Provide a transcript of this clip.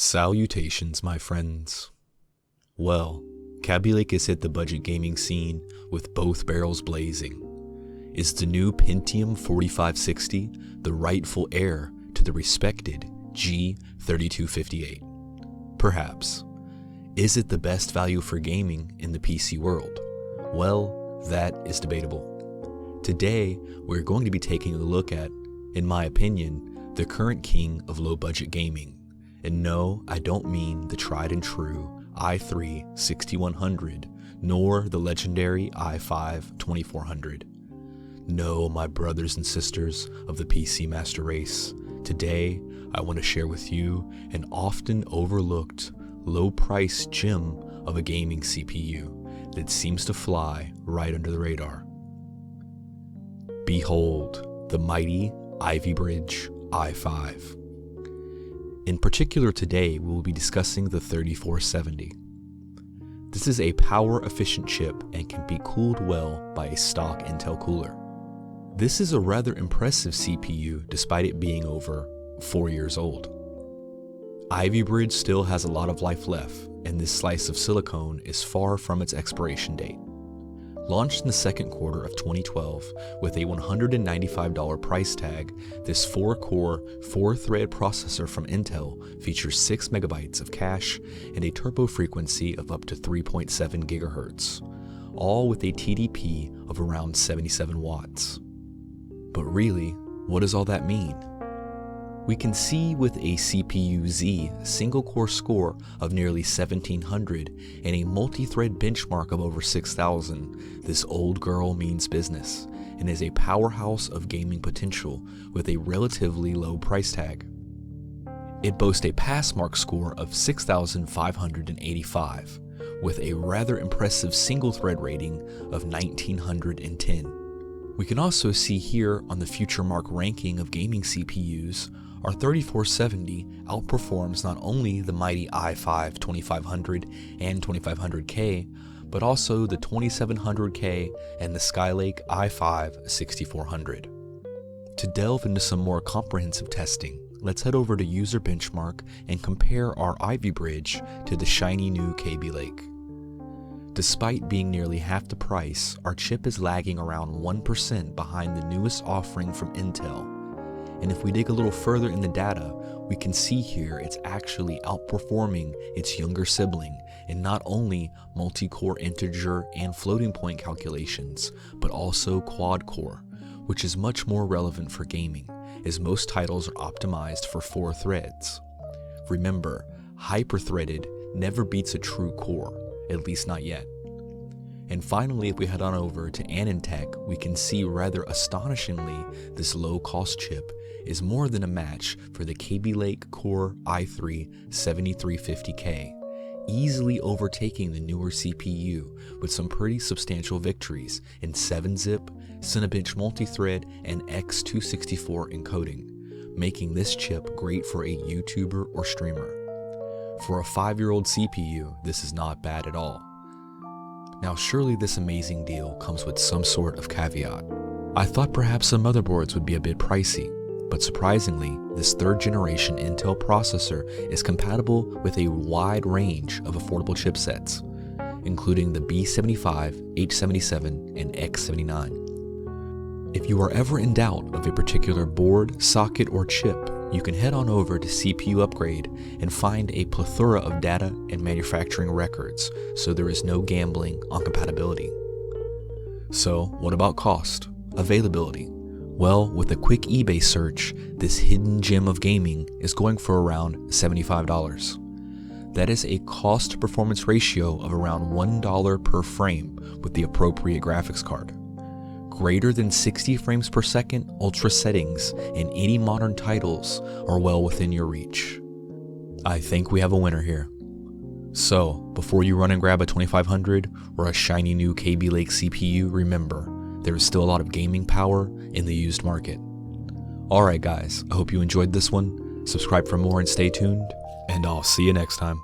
Salutations, my friends. Well, Kaby Lake has hit the budget gaming scene with both barrels blazing. Is the new Pentium 4560 the rightful heir to the respected G3258? Perhaps. Is it the best value for gaming in the PC world? Well, that is debatable. Today, we're going to be taking a look at, in my opinion, the current king of low-budget gaming. And no, I don't mean the tried and true i3 6100, nor the legendary i5 2400. No, my brothers and sisters of the PC master race, today I want to share with you an often overlooked, low-price gem of a gaming CPU that seems to fly right under the radar. Behold, the mighty Ivy Bridge i5. In particular today, we will be discussing the 3470. This is a power-efficient chip and can be cooled well by a stock Intel cooler. This is a rather impressive CPU despite it being over 4 years old. Ivy Bridge still has a lot of life left, and this slice of silicone is far from its expiration date. Launched in the second quarter of 2012 with a $195 price tag, this 4-core, 4-thread processor from Intel features 6 megabytes of cache and a turbo frequency of up to 3.7 gigahertz, all with a TDP of around 77 watts. But really, what does all that mean? We can see with a CPU-Z single-core score of nearly 1700 and a multi-thread benchmark of over 6000, this old girl means business and is a powerhouse of gaming potential with a relatively low price tag. It boasts a passmark score of 6585 with a rather impressive single-thread rating of 1910. We can also see here on the FutureMark ranking of gaming CPUs, our 3470 outperforms not only the mighty i5 2500 and 2500K, but also the 2700K and the Skylake i5 6400. To delve into some more comprehensive testing, let's head over to User Benchmark and compare our Ivy Bridge to the shiny new Kaby Lake. Despite being nearly half the price, our chip is lagging around 1% behind the newest offering from Intel. And if we dig a little further in the data, we can see here it's actually outperforming its younger sibling in not only multi-core integer and floating point calculations, but also quad-core, which is much more relevant for gaming, as most titles are optimized for 4 threads. Remember, hyper-threaded never beats a true core, at least not yet. And finally, if we head on over to AnandTech, we can see rather astonishingly this low-cost chip is more than a match for the Kaby Lake Core i3 7350K, easily overtaking the newer CPU with some pretty substantial victories in 7-zip, Cinebench multithread, and X264 encoding, making this chip great for a YouTuber or streamer. For a 5-year-old CPU, this is not bad at all. Now surely this amazing deal comes with some sort of caveat. I thought perhaps some motherboards would be a bit pricey, but surprisingly, this 3rd generation Intel processor is compatible with a wide range of affordable chipsets, including the B75, H77, and X79. If you are ever in doubt of a particular board, socket, or chip, you can head on over to CPU Upgrade and find a plethora of data and manufacturing records, so there is no gambling on compatibility. So, what about cost? Availability? Well, with a quick eBay search, this hidden gem of gaming is going for around $75. That is a cost-to-performance ratio of around $1 per frame with the appropriate graphics card. Greater than 60 frames per second ultra settings in any modern titles are well within your reach. I think we have a winner here. So, before you run and grab a 2500 or a shiny new Kaby Lake CPU, remember, there is still a lot of gaming power in the used market. Alright guys, I hope you enjoyed this one. Subscribe for more and stay tuned, and I'll see you next time.